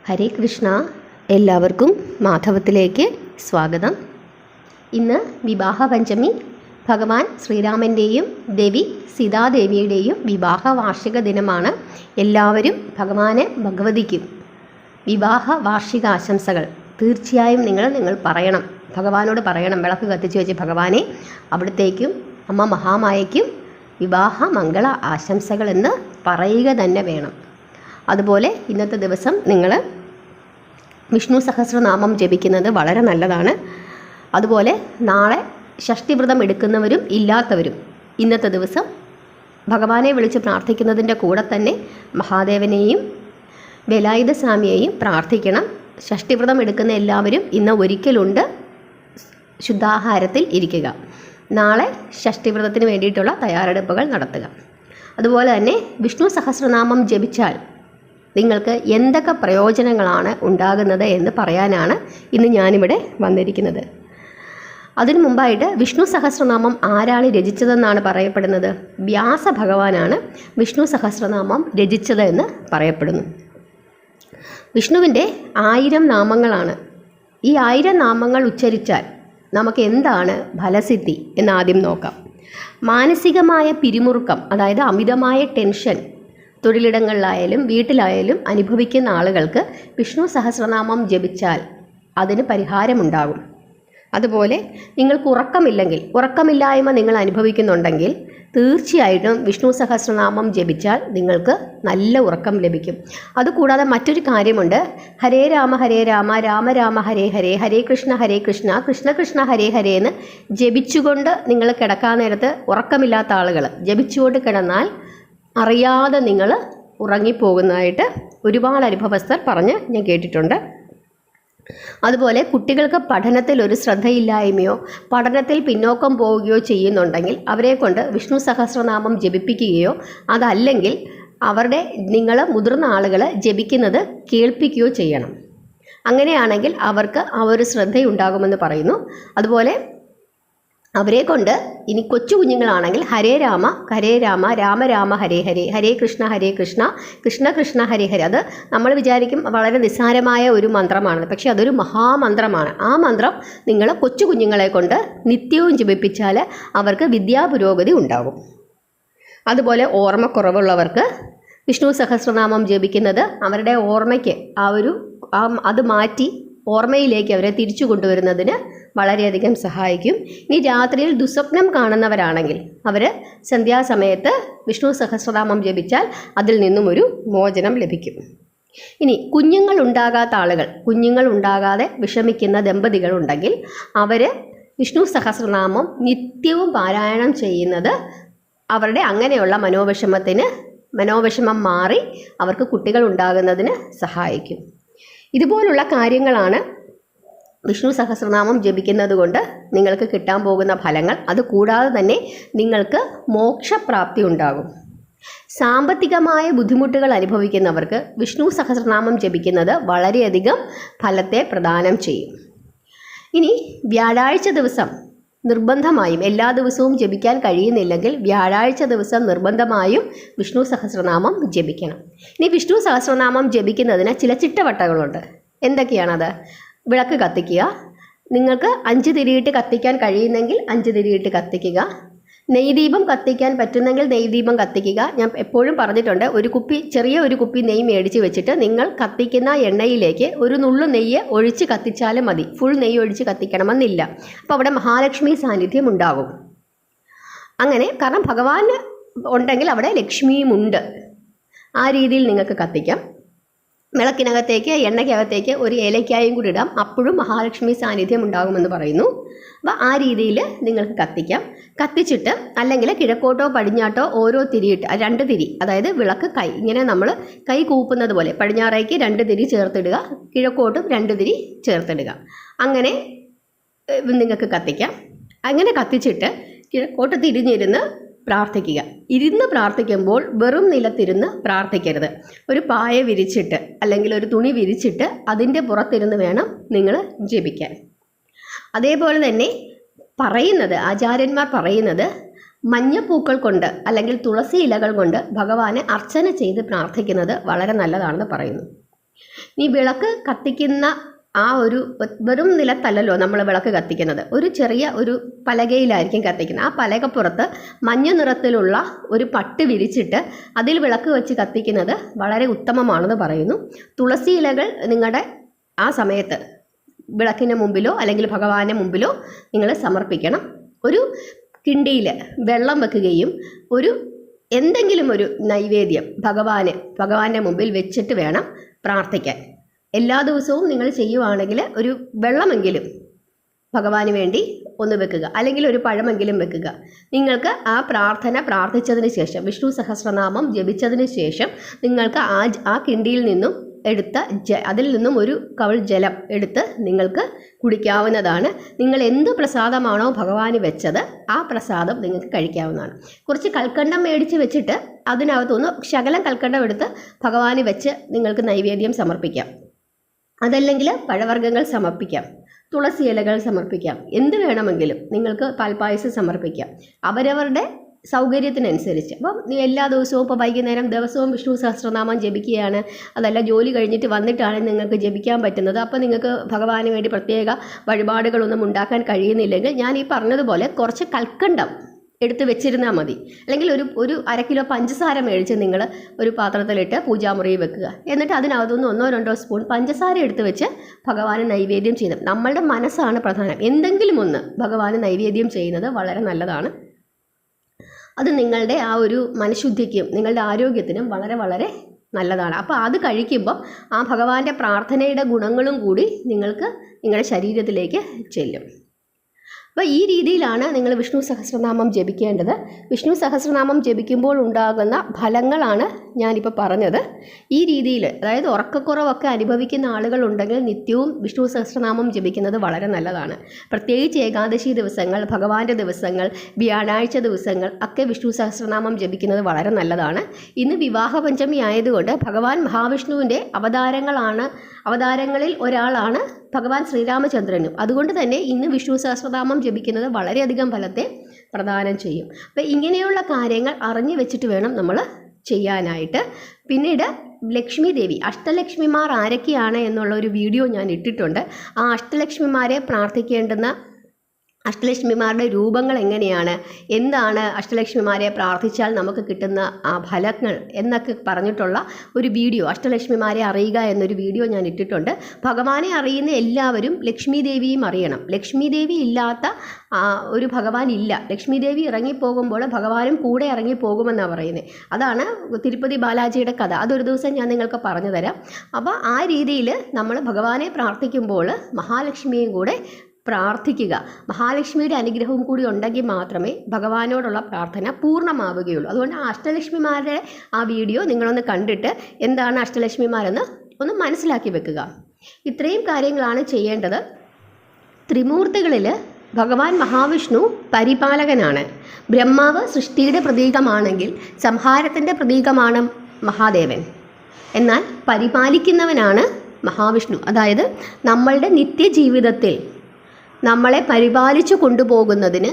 ഹരേ കൃഷ്ണ. എല്ലാവർക്കും മാധവത്തിലേക്ക് സ്വാഗതം. ഇന്ന് വിവാഹ പഞ്ചമി. ഭഗവാൻ ശ്രീരാമൻ്റെയും ദേവി സീതാദേവിയുടെയും വിവാഹ വാർഷിക ദിനമാണ്. എല്ലാവരും ഭഗവതിക്കും വിവാഹ വാർഷിക ആശംസകൾ തീർച്ചയായും നിങ്ങൾ പറയണം. ഭഗവാനോട് പറയണം. വിളക്ക് കത്തിച്ച് വെച്ച് ഭഗവാനെ അവിടത്തേക്കും അമ്മ മഹാമായയ്ക്കും വിവാഹ മംഗള ആശംസകളെന്ന് പറയുക തന്നെ വേണം. അതുപോലെ ഇന്നത്തെ ദിവസം നിങ്ങൾ വിഷ്ണു സഹസ്രനാമം ജപിക്കുന്നത് വളരെ നല്ലതാണ്. അതുപോലെ നാളെ ഷഷ്ടിവ്രതം എടുക്കുന്നവരും ഇല്ലാത്തവരും ഇന്നത്തെ ദിവസം ഭഗവാനെ വിളിച്ച് പ്രാർത്ഥിക്കുന്നതിൻ്റെ കൂടെ തന്നെ മഹാദേവനെയും വേലായുധ സ്വാമിയെയും പ്രാർത്ഥിക്കണം. ഷഷ്ടിവ്രതം എടുക്കുന്ന എല്ലാവരും ഇന്ന് ഒരിക്കലുണ്ട് ശുദ്ധാഹാരത്തിൽ ഇരിക്കുക. നാളെ ഷഷ്ടിവ്രതത്തിന് വേണ്ടിയിട്ടുള്ള തയ്യാറെടുപ്പുകൾ നടത്തുക. അതുപോലെ തന്നെ വിഷ്ണു സഹസ്രനാമം ജപിച്ചാൽ നിങ്ങൾക്ക് എന്തൊക്കെ പ്രയോജനങ്ങളാണ് ഉണ്ടാകുന്നത് എന്ന് പറയാനാണ് ഇന്ന് ഞാനിവിടെ വന്നിരിക്കുന്നത്. അതിനു മുമ്പായിട്ട് വിഷ്ണു സഹസ്രനാമം ആരാണ് രചിച്ചതെന്നാണ് പറയപ്പെടുന്നത്? വ്യാസ ഭഗവാനാണ് വിഷ്ണു സഹസ്രനാമം രചിച്ചത് എന്ന് പറയപ്പെടുന്നു. വിഷ്ണുവിൻ്റെ 1000 നാമങ്ങളാണ്. ഈ 1000 നാമങ്ങൾ ഉച്ചരിച്ചാൽ നമുക്ക് എന്താണ് ഫലസിദ്ധി എന്നാദ്യം നോക്കാം. മാനസികമായ പിരിമുറുക്കം, അതായത് അമിതമായ ടെൻഷൻ തൊഴിലിടങ്ങളിലായാലും വീട്ടിലായാലും അനുഭവിക്കുന്ന ആളുകൾക്ക് വിഷ്ണു സഹസ്രനാമം ജപിച്ചാൽ അതിന് പരിഹാരമുണ്ടാകും. അതുപോലെ നിങ്ങൾക്ക് ഉറക്കമില്ലായ്മ നിങ്ങൾ അനുഭവിക്കുന്നുണ്ടെങ്കിൽ തീർച്ചയായിട്ടും വിഷ്ണു സഹസ്രനാമം ജപിച്ചാൽ നിങ്ങൾക്ക് നല്ല ഉറക്കം ലഭിക്കും. അതുകൂടാതെ മറ്റൊരു കാര്യമുണ്ട്. ഹരേ രാമ രാമ രാമ ഹരേ ഹരേ, ഹരേ കൃഷ്ണ കൃഷ്ണ കൃഷ്ണ ഹരേ ഹരേ എന്ന് ജപിച്ചുകൊണ്ട് നിങ്ങൾ കിടക്കാൻ നേരത്ത് ഉറക്കമില്ലാത്ത ആളുകൾ ജപിച്ചുകൊണ്ട് കിടന്നാൽ അറിയാതെ നിങ്ങൾ ഉറങ്ങിപ്പോകുന്നതായിട്ട് ഒരുപാട് അനുഭവസ്ഥർ പറഞ്ഞ് ഞാൻ കേട്ടിട്ടുണ്ട്. അതുപോലെ കുട്ടികൾക്ക് പഠനത്തിൽ ഒരു ശ്രദ്ധയില്ലായ്മയോ പഠനത്തിൽ പിന്നോക്കം പോവുകയോ ചെയ്യുന്നുണ്ടെങ്കിൽ അവരെ കൊണ്ട് വിഷ്ണു സഹസ്രനാമം ജപിപ്പിക്കുകയോ അതല്ലെങ്കിൽ നിങ്ങൾ മുതിർന്ന ആളുകൾ ജപിക്കുന്നത് കേൾപ്പിക്കുകയോ ചെയ്യണം. അങ്ങനെയാണെങ്കിൽ അവർക്ക് ആ ഒരു ശ്രദ്ധയുണ്ടാകുമെന്ന് പറയുന്നു. അതുപോലെ അവരെ കൊണ്ട് ഇനി കൊച്ചു കുഞ്ഞുങ്ങളാണെങ്കിൽ ഹരേ രാമ രാമ രാമ ഹരേ ഹരേ, ഹരേ കൃഷ്ണ കൃഷ്ണ കൃഷ്ണ ഹരേ ഹരേ. അത് നമ്മൾ വിചാരിക്കും വളരെ നിസ്സാരമായ ഒരു മന്ത്രമാണ്, പക്ഷേ അതൊരു മഹാമന്ത്രമാണ്. ആ മന്ത്രം നിങ്ങൾ കൊച്ചു കുഞ്ഞുങ്ങളെ കൊണ്ട് നിത്യവും ജപിപ്പിച്ചാൽ അവർക്ക് വിദ്യാപുരോഗതി ഉണ്ടാകും. അതുപോലെ ഓർമ്മക്കുറവുള്ളവർക്ക് വിഷ്ണു സഹസ്രനാമം ജപിക്കുന്നത് അവരുടെ ഓർമ്മയ്ക്ക് അത് മാറ്റി ഓർമ്മയിലേക്ക് അവരെ തിരിച്ചു കൊണ്ടുവരുന്നതിന് വളരെയധികം സഹായിക്കും. ഇനി രാത്രിയിൽ ദുസ്വപ്നം കാണുന്നവരാണെങ്കിൽ അവർ സന്ധ്യാസമയത്ത് വിഷ്ണു സഹസ്രനാമം ജപിച്ചാൽ അതിൽ നിന്നും ഒരു മോചനം ലഭിക്കും. ഇനി കുഞ്ഞുങ്ങൾ ഉണ്ടാകാതെ വിഷമിക്കുന്ന ദമ്പതികളുണ്ടെങ്കിൽ അവർ വിഷ്ണു സഹസ്രനാമം നിത്യവും പാരായണം ചെയ്യുന്നത് അവരുടെ അങ്ങനെയുള്ള മനോവിഷമം മാറി അവർക്ക് കുട്ടികൾ ഉണ്ടാകുന്നതിന് സഹായിക്കും. ഇതുപോലുള്ള കാര്യങ്ങളാണ് വിഷ്ണു സഹസ്രനാമം ജപിക്കുന്നത് കൊണ്ട് നിങ്ങൾക്ക് കിട്ടാൻ പോകുന്ന ഫലങ്ങൾ. അതുകൂടാതെ തന്നെ നിങ്ങൾക്ക് മോക്ഷപ്രാപ്തി ഉണ്ടാകും. സാമ്പത്തികമായ ബുദ്ധിമുട്ടുകൾ അനുഭവിക്കുന്നവർക്ക് വിഷ്ണു സഹസ്രനാമം ജപിക്കുന്നത് വളരെയധികം ഫലത്തെ പ്രദാനം ചെയ്യും. ഇനി വ്യാഴാഴ്ച ദിവസം നിർബന്ധമായും, എല്ലാ ദിവസവും ജപിക്കാൻ കഴിയുന്നില്ലെങ്കിൽ വ്യാഴാഴ്ച ദിവസം നിർബന്ധമായും വിഷ്ണു സഹസ്രനാമം ജപിക്കണം. ഇനി വിഷ്ണു സഹസ്രനാമം ജപിക്കുന്നതിന് ചില ചിട്ടവട്ടങ്ങളുണ്ട്. എന്തൊക്കെയാണത്? വിളക്ക് കത്തിക്കുക. നിങ്ങൾക്ക് 5 തിരിയിട്ട് കത്തിക്കാൻ കഴിയുന്നെങ്കിൽ 5 തിരിയിട്ട് കത്തിക്കുക. നെയ്ദീപം കത്തിക്കാൻ പറ്റുന്നെങ്കിൽ നെയ്ദീപം കത്തിക്കുക. ഞാൻ എപ്പോഴും പറഞ്ഞിട്ടുണ്ട്, ചെറിയ ഒരു കുപ്പി നെയ്യ് മേടിച്ച് വെച്ചിട്ട് നിങ്ങൾ കത്തിക്കുന്ന എണ്ണയിലേക്ക് ഒരു നുള്ളു നെയ്യ് ഒഴിച്ച് കത്തിച്ചാലും മതി. ഫുൾ നെയ്യ് ഒഴിച്ച് കത്തിക്കണമെന്നില്ല. അപ്പോൾ അവിടെ മഹാലക്ഷ്മി സാന്നിധ്യം ഉണ്ടാകും. അങ്ങനെ, കാരണം ഭഗവാൻ ഉണ്ടെങ്കിൽ അവിടെ ലക്ഷ്മിയും ഉണ്ട്. ആ രീതിയിൽ നിങ്ങൾക്ക് കത്തിക്കാം. വിളക്കിനകത്തേക്ക് എണ്ണയ്ക്കകത്തേക്ക് ഒരു ഏലക്കായും കൂടി ഇടാം. അപ്പോഴും മഹാലക്ഷ്മി സാന്നിധ്യം ഉണ്ടാകുമെന്ന് പറയുന്നു. അപ്പോൾ ആ രീതിയിൽ നിങ്ങൾക്ക് കത്തിക്കാം. കത്തിച്ചിട്ട് അല്ലെങ്കിൽ കിഴക്കോട്ടോ പടിഞ്ഞാട്ടോ ഓരോ തിരിയിട്ട് 2 തിരി, അതായത് വിളക്ക് ഇങ്ങനെ നമ്മൾ കൈ കൂപ്പുന്നത് പോലെ പടിഞ്ഞാറേക്ക് 2 തിരി ചേർത്തിടുക, കിഴക്കോട്ടും 2 തിരി ചേർത്തിടുക. അങ്ങനെ നിങ്ങൾക്ക് കത്തിക്കാം. അങ്ങനെ കത്തിച്ചിട്ട് കിഴക്കോട്ട് തിരിഞ്ഞിരുന്ന് പ്രാർത്ഥിക്കുക. ഇരുന്ന് പ്രാർത്ഥിക്കുമ്പോൾ വെറും നിലത്തിരുന്ന് പ്രാർത്ഥിക്കരുത്. ഒരു പായ വിരിച്ചിട്ട് അല്ലെങ്കിൽ ഒരു തുണി വിരിച്ചിട്ട് അതിൻ്റെ പുറത്തിരുന്ന് വേണം നിങ്ങൾ ജപിക്കാൻ. അതേപോലെ തന്നെ ആചാര്യന്മാർ പറയുന്നത് മഞ്ഞപ്പൂക്കൾ കൊണ്ട് അല്ലെങ്കിൽ തുളസി ഇലകൾ കൊണ്ട് ഭഗവാനെ അർച്ചന ചെയ്ത് പ്രാർത്ഥിക്കുന്നത് വളരെ നല്ലതാണെന്ന് പറയുന്നു. ഈ വിളക്ക് കത്തിക്കുന്ന ആ ഒരു വെറും നിലത്തല്ലല്ലോ നമ്മൾ വിളക്ക് കത്തിക്കുന്നത്, ഒരു ചെറിയ ഒരു പലകയിലായിരിക്കും കത്തിക്കുന്നത്. ആ പലകപ്പുറത്ത് മഞ്ഞ നിറത്തിലുള്ള ഒരു പട്ട് വിരിച്ചിട്ട് അതിൽ വിളക്ക് വെച്ച് കത്തിക്കുന്നത് വളരെ ഉത്തമമാണെന്ന് പറയുന്നു. തുളസി ഇലകൾ നിങ്ങളുടെ ആ സമയത്ത് വിളക്കിന് മുമ്പിലോ അല്ലെങ്കിൽ ഭഗവാന്റെ മുമ്പിലോ നിങ്ങൾ സമർപ്പിക്കണം. ഒരു കിണ്ടിയിൽ വെള്ളം വെക്കുകയും എന്തെങ്കിലും ഒരു നൈവേദ്യം ഭഗവാന്റെ മുമ്പിൽ വെച്ചിട്ട് വേണം പ്രാർത്ഥിക്കാൻ. എല്ലാ ദിവസവും നിങ്ങൾ ചെയ്യുവാണെങ്കിൽ ഒരു വെള്ളമെങ്കിലും ഭഗവാന് വേണ്ടി ഒന്ന് വെക്കുക, അല്ലെങ്കിൽ ഒരു പഴമെങ്കിലും വെക്കുക. നിങ്ങൾക്ക് ആ പ്രാർത്ഥന പ്രാർത്ഥിച്ചതിന് ശേഷം, വിഷ്ണു സഹസ്രനാമം ജപിച്ചതിന് ശേഷം നിങ്ങൾക്ക് ആ കിണ്ടിയിൽ നിന്നും അതിൽ നിന്നും ഒരു കവൾ ജലം എടുത്ത് നിങ്ങൾക്ക് കുടിക്കാവുന്നതാണ്. നിങ്ങൾ എന്ത് പ്രസാദമാണോ ഭഗവാന് വെച്ചത് ആ പ്രസാദം നിങ്ങൾക്ക് കഴിക്കാവുന്നതാണ്. കുറച്ച് കൽക്കണ്ടം മേടിച്ച് വെച്ചിട്ട് അതിനകത്തുനിന്ന് ശകലം കൽക്കണ്ടം എടുത്ത് ഭഗവാന് വെച്ച് നിങ്ങൾക്ക് നൈവേദ്യം സമർപ്പിക്കാം. അതല്ലെങ്കിൽ പഴവർഗ്ഗങ്ങൾ സമർപ്പിക്കാം, തുളസി ഇലകൾ സമർപ്പിക്കാം, എന്ത് വേണമെങ്കിലും നിങ്ങൾക്ക് പാൽപ്പായസം സമർപ്പിക്കാം, അവരവരുടെ സൗകര്യത്തിനനുസരിച്ച്. അപ്പം എല്ലാ ദിവസവും ഇപ്പോൾ വൈകുന്നേരം ദിവസവും വിഷ്ണു സഹസ്രനാമം ജപിക്കുകയാണ്, അതല്ല ജോലി കഴിഞ്ഞിട്ട് വന്നിട്ടാണ് നിങ്ങൾക്ക് ജപിക്കാൻ പറ്റുന്നത്, അപ്പോൾ നിങ്ങൾക്ക് ഭഗവാന് വേണ്ടി പ്രത്യേക വഴിപാടുകളൊന്നും ഉണ്ടാക്കാൻ കഴിയുന്നില്ലെങ്കിൽ ഞാൻ ഈ പറഞ്ഞതുപോലെ കുറച്ച് കൽക്കണ്ടം എടുത്ത് വെച്ചിരുന്നാൽ മതി. അല്ലെങ്കിൽ ഒരു 1 കിലോ പഞ്ചസാര മേടിച്ച് നിങ്ങൾ ഒരു പാത്രത്തിലിട്ട് പൂജാമുറിയിൽ വെക്കുക. എന്നിട്ട് അതിനകത്തുനിന്ന് 1-2 സ്പൂൺ പഞ്ചസാര എടുത്ത് വെച്ച് ഭഗവാന് നൈവേദ്യം ചെയ്ത്, നമ്മളുടെ മനസ്സാണ് പ്രധാനം. എന്തെങ്കിലും ഒന്ന് ഭഗവാന് നൈവേദ്യം ചെയ്യുന്നത് വളരെ നല്ലതാണ്. അത് നിങ്ങളുടെ ആ ഒരു മനഃശുദ്ധിക്കും നിങ്ങളുടെ ആരോഗ്യത്തിനും വളരെ വളരെ നല്ലതാണ്. അപ്പോൾ അത് കഴിക്കുമ്പോൾ ആ ഭഗവാന്റെ പ്രാർത്ഥനയുടെ ഗുണങ്ങളും കൂടി നിങ്ങൾക്ക് നിങ്ങളുടെ ശരീരത്തിലേക്ക് ചെല്ലും. അപ്പോൾ ഈ രീതിയിലാണ് നിങ്ങൾ വിഷ്ണു സഹസ്രനാമം ജപിക്കേണ്ടത്. വിഷ്ണു സഹസ്രനാമം ജപിക്കുമ്പോൾ ഉണ്ടാകുന്ന ഫലങ്ങളാണ് ഞാനിപ്പോൾ പറഞ്ഞത്. ഈ രീതിയിൽ, അതായത് ഉറക്കക്കുറവൊക്കെ അനുഭവിക്കുന്ന ആളുകളുണ്ടെങ്കിൽ നിത്യവും വിഷ്ണു സഹസ്രനാമം ജപിക്കുന്നത് വളരെ നല്ലതാണ്. പ്രത്യേകിച്ച് ഏകാദശി ദിവസങ്ങൾ, ഭഗവാന്റെ ദിവസങ്ങൾ, വ്യാഴാഴ്ച ദിവസങ്ങൾ ഒക്കെ വിഷ്ണു സഹസ്രനാമം ജപിക്കുന്നത് വളരെ നല്ലതാണ്. ഇന്ന് വിവാഹ പഞ്ചമി ആയതുകൊണ്ട് ഭഗവാൻ മഹാവിഷ്ണുവിൻ്റെ അവതാരങ്ങളിൽ ഒരാളാണ് ഭഗവാൻ ശ്രീരാമചന്ദ്രനും. അതുകൊണ്ട് തന്നെ ഇന്ന് വിഷ്ണു സഹസ്രനാമം ജപിക്കുന്നത് വളരെയധികം ഫലത്തെ പ്രദാനം ചെയ്യും. അപ്പോൾ ഇങ്ങനെയുള്ള കാര്യങ്ങൾ അറിഞ്ഞു വെച്ചിട്ട് വേണം നമ്മൾ ചെയ്യാനായിട്ട്. പിന്നീട് ലക്ഷ്മി ദേവി, അഷ്ടലക്ഷ്മിമാർ ആരൊക്കെയാണ് എന്നുള്ള ഒരു വീഡിയോ ഞാൻ ഇട്ടിട്ടുണ്ട്. ആ അഷ്ടലക്ഷ്മിമാരെ പ്രാർത്ഥിക്കേണ്ടുന്ന അഷ്ടലക്ഷ്മിമാരുടെ രൂപങ്ങൾ എങ്ങനെയാണ്, എന്താണ് അഷ്ടലക്ഷ്മിമാരെ പ്രാർത്ഥിച്ചാൽ നമുക്ക് കിട്ടുന്ന ആ ഫലങ്ങൾ എന്നൊക്കെ പറഞ്ഞിട്ടുള്ള ഒരു വീഡിയോ, അഷ്ടലക്ഷ്മിമാരെ അറിയുക എന്നൊരു വീഡിയോ ഞാൻ ഇട്ടിട്ടുണ്ട്. ഭഗവാനെ അറിയുന്ന എല്ലാവരും ലക്ഷ്മി ദേവിയും അറിയണം. ലക്ഷ്മി ദേവി ഇല്ലാത്ത ഒരു ഭഗവാൻ ഇല്ല. ലക്ഷ്മി ദേവി ഇറങ്ങിപ്പോകുമ്പോൾ ഭഗവാനും കൂടെ ഇറങ്ങിപ്പോകുമെന്നാണ് പറയുന്നത്. അതാണ് തിരുപ്പതി ബാലാജിയുടെ കഥ. അതൊരു ദിവസം ഞാൻ നിങ്ങൾക്ക് പറഞ്ഞു തരാം. അപ്പോൾ ആ രീതിയിൽ നമ്മൾ ഭഗവാനെ പ്രാർത്ഥിക്കുമ്പോൾ മഹാലക്ഷ്മിയും കൂടെ പ്രാർത്ഥിക്കുക. മഹാലക്ഷ്മിയുടെ അനുഗ്രഹവും കൂടി ഉണ്ടെങ്കിൽ മാത്രമേ ഭഗവാനോടുള്ള പ്രാർത്ഥന പൂർണ്ണമാവുകയുള്ളൂ. അതുകൊണ്ട് ആ അഷ്ടലക്ഷ്മിമാരുടെ ആ വീഡിയോ നിങ്ങളൊന്ന് കണ്ടിട്ട് എന്താണ് അഷ്ടലക്ഷ്മിമാരെന്ന് ഒന്ന് മനസ്സിലാക്കി വെക്കുക. ഇത്രയും കാര്യങ്ങളാണ് ചെയ്യേണ്ടത്. ത്രിമൂർത്തികളിൽ ഭഗവാൻ മഹാവിഷ്ണു പരിപാലകനാണ്. ബ്രഹ്മാവ് സൃഷ്ടിയുടെ പ്രതീകമാണെങ്കിൽ സംഹാരത്തിൻ്റെ പ്രതീകമാണ് മഹാദേവൻ. എന്നാൽ പരിപാലിക്കുന്നവനാണ് മഹാവിഷ്ണു. അതായത് നമ്മളുടെ നിത്യജീവിതത്തിൽ നമ്മളെ പരിപാലിച്ചു കൊണ്ടുപോകുന്നതിന്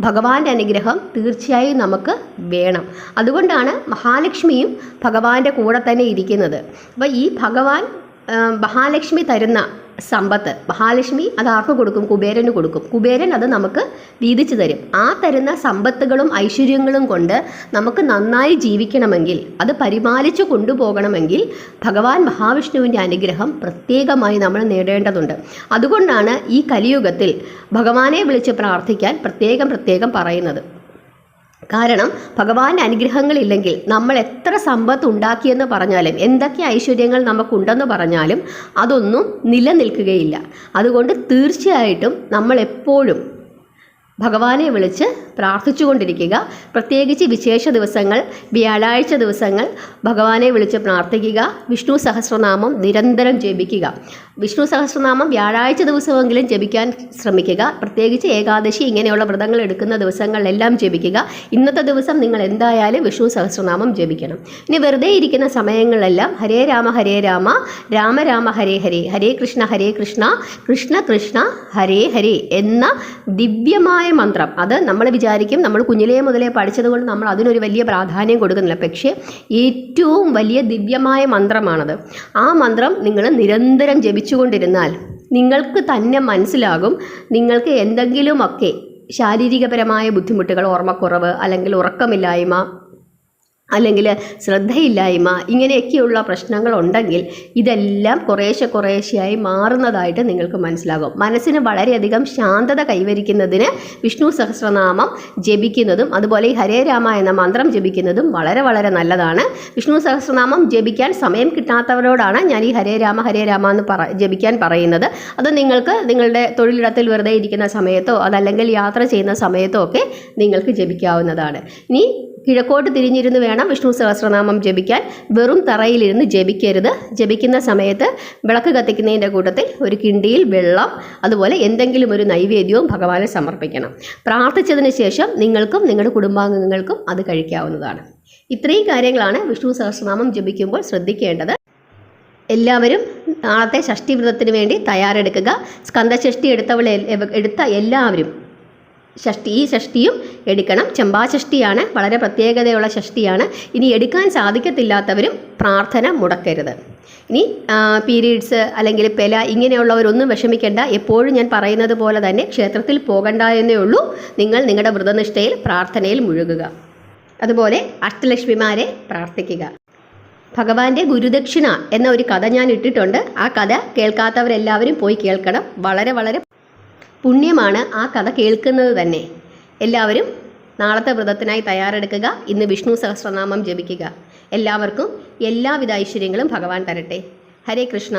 ഭഗവാന്റെ അനുഗ്രഹം തീർച്ചയായും നമുക്ക് വേണം. അതുകൊണ്ടാണ് മഹാലക്ഷ്മിയും ഭഗവാന്റെ കൂടെ തന്നെ ഇരിക്കുന്നത്. അപ്പോൾ ഈ മഹാലക്ഷ്മി തരുന്ന സമ്പത്ത്, മഹാലക്ഷ്മി അത് ആർക്ക് കൊടുക്കും? കുബേരന് കൊടുക്കും. കുബേരൻ അത് നമുക്ക് വീതിച്ചു തരും. ആ തരുന്ന സമ്പത്തുകളും ഐശ്വര്യങ്ങളും കൊണ്ട് നമുക്ക് നന്നായി ജീവിക്കണമെങ്കിൽ, അത് പരിപാലിച്ചു കൊണ്ടുപോകണമെങ്കിൽ ഭഗവാൻ മഹാവിഷ്ണുവിൻ്റെ അനുഗ്രഹം പ്രത്യേകമായി നമ്മൾ നേടേണ്ടതുണ്ട്. അതുകൊണ്ടാണ് ഈ കലിയുഗത്തിൽ ഭഗവാനെ വിളിച്ച് പ്രാർത്ഥിക്കാൻ പ്രത്യേകം പറയുന്നത്. കാരണം ഭഗവാന്റെ അനുഗ്രഹങ്ങളില്ലെങ്കിൽ നമ്മൾ എത്ര സമ്പത്ത് ഉണ്ടാക്കിയെന്ന് പറഞ്ഞാലും, എന്തൊക്കെ ഐശ്വര്യങ്ങൾ നമുക്കുണ്ടെന്ന് പറഞ്ഞാലും അതൊന്നും നിലനിൽക്കുകയില്ല. അതുകൊണ്ട് തീർച്ചയായിട്ടും നമ്മൾ എപ്പോഴും ഭഗവാനെ വിളിച്ച് പ്രാർത്ഥിച്ചുകൊണ്ടിരിക്കുക. പ്രത്യേകിച്ച് വിശേഷ ദിവസങ്ങൾ, വ്യാഴാഴ്ച ദിവസങ്ങൾ ഭഗവാനെ വിളിച്ച് പ്രാർത്ഥിക്കുക. വിഷ്ണു സഹസ്രനാമം നിരന്തരം ജപിക്കുക. വിഷ്ണു സഹസ്രനാമം വ്യാഴാഴ്ച ദിവസമെങ്കിലും ജപിക്കാൻ ശ്രമിക്കുക. പ്രത്യേകിച്ച് ഏകാദശി ഇങ്ങനെയുള്ള വ്രതങ്ങൾ എടുക്കുന്ന ദിവസങ്ങളിലെല്ലാം ജപിക്കുക. ഇന്നത്തെ ദിവസം നിങ്ങൾ എന്തായാലും വിഷ്ണു സഹസ്രനാമം ജപിക്കണം. ഇനി വെറുതെ ഇരിക്കുന്ന സമയങ്ങളിലെല്ലാം ഹരേ രാമ രാമ രാമ ഹരേ ഹരേ, ഹരേ കൃഷ്ണ കൃഷ്ണ കൃഷ്ണ ഹരേ ഹരേ എന്ന ദിവ്യമായ മന്ത്രം, അത് നമ്മൾ വിചാരിക്കും നമ്മൾ കുഞ്ഞിലേ മുതലേ പഠിച്ചതുകൊണ്ട് നമ്മൾ അതിനൊരു വലിയ പ്രാധാന്യം കൊടുക്കുന്നില്ല. പക്ഷേ ഏറ്റവും വലിയ ദിവ്യമായ മന്ത്രമാണത്. ആ മന്ത്രം നിങ്ങൾ നിരന്തരം ജപിച്ചുകൊണ്ടിരുന്നാൽ നിങ്ങൾക്ക് തന്നെ മനസ്സിലാകും, നിങ്ങൾക്ക് എന്തെങ്കിലുമൊക്കെ ശാരീരികപരമായ ബുദ്ധിമുട്ടുകൾ, ഓർമ്മക്കുറവ് അല്ലെങ്കിൽ ഉറക്കമില്ലായ്മ അല്ലെങ്കിൽ ശ്രദ്ധയില്ലായ്മ ഇങ്ങനെയൊക്കെയുള്ള പ്രശ്നങ്ങളുണ്ടെങ്കിൽ ഇതെല്ലാം കുറേശ്ശെയായി മാറുന്നതായിട്ട് നിങ്ങൾക്ക് മനസ്സിലാകും. മനസ്സിന് വളരെയധികം ശാന്തത കൈവരിക്കുന്നതിന് വിഷ്ണു സഹസ്രനാമം ജപിക്കുന്നതും അതുപോലെ ഈ ഹരേ രാമ എന്ന മന്ത്രം ജപിക്കുന്നതും വളരെ നല്ലതാണ്. വിഷ്ണു സഹസ്രനാമം ജപിക്കാൻ സമയം കിട്ടാത്തവരോടാണ് ഞാൻ ഈ ഹരേ രാമ എന്ന് ജപിക്കാൻ പറയുന്നത്. അത് നിങ്ങൾക്ക് നിങ്ങളുടെ തൊഴിലിടത്തിൽ വെറുതെ ഇരിക്കുന്ന സമയത്തോ അതല്ലെങ്കിൽ യാത്ര ചെയ്യുന്ന സമയത്തോ ഒക്കെ നിങ്ങൾക്ക് ജപിക്കാവുന്നതാണ്. ഇനി കിഴക്കോട്ട് തിരിഞ്ഞിരുന്ന് വേണം വിഷ്ണു സഹസ്രനാമം ജപിക്കാൻ. വെറും തറയിലിരുന്ന് ജപിക്കരുത്. ജപിക്കുന്ന സമയത്ത് വിളക്ക് കത്തിക്കുന്നതിൻ്റെ കൂട്ടത്തിൽ ഒരു കിണ്ടിയിൽ വെള്ളം അതുപോലെ എന്തെങ്കിലും ഒരു നൈവേദ്യവും ഭഗവാനെ സമർപ്പിക്കണം. പ്രാർത്ഥിച്ചതിന് ശേഷം നിങ്ങൾക്കും നിങ്ങളുടെ കുടുംബാംഗങ്ങൾക്കും അത് കഴിക്കാവുന്നതാണ്. ഇത്രയും കാര്യങ്ങളാണ് വിഷ്ണു സഹസ്രനാമം ജപിക്കുമ്പോൾ ശ്രദ്ധിക്കേണ്ടത്. എല്ലാവരും നാളത്തെ ഷഷ്ഠി വേണ്ടി തയ്യാറെടുക്കുക. സ്കന്ദഷഷ്ഠി എടുത്ത എല്ലാവരും ഈ ഷഷ്ഠിയും എടുക്കണം. ചമ്പാഷഷ്ഠിയാണ്, വളരെ പ്രത്യേകതയുള്ള ഷഷ്ഠിയാണ്. ഇനി എടുക്കാൻ സാധിക്കത്തില്ലാത്തവരും പ്രാർത്ഥന മുടക്കരുത്. ഇനി പീരീഡ്സ് അല്ലെങ്കിൽ പെല ഇങ്ങനെയുള്ളവരൊന്നും വിഷമിക്കേണ്ട. എപ്പോഴും ഞാൻ പറയുന്നത് പോലെ തന്നെ ക്ഷേത്രത്തിൽ പോകണ്ട എന്നേ ഉള്ളൂ. നിങ്ങൾ നിങ്ങളുടെ വ്രതനിഷ്ഠയിൽ പ്രാർത്ഥനയിൽ മുഴുകുക. അതുപോലെ അഷ്ടലക്ഷ്മിമാരെ പ്രാർത്ഥിക്കുക. ഭഗവാന്റെ ഗുരുദക്ഷിണ എന്ന ഒരു കഥ ഞാൻ ഇട്ടിട്ടുണ്ട്. ആ കഥ കേൾക്കാത്തവരെല്ലാവരും പോയി കേൾക്കണം. വളരെ പുണ്യമാണ് ആ കഥ കേൾക്കുന്നത് തന്നെ. എല്ലാവരും നാളത്തെ വ്രതത്തിനായി തയ്യാറെടുക്കുക. ഇന്ന് വിഷ്ണു സഹസ്രനാമം ജപിക്കുക. എല്ലാവർക്കും എല്ലാവിധ ഐശ്വര്യങ്ങളും ഭഗവാൻ തരട്ടെ. ഹരേ കൃഷ്ണ.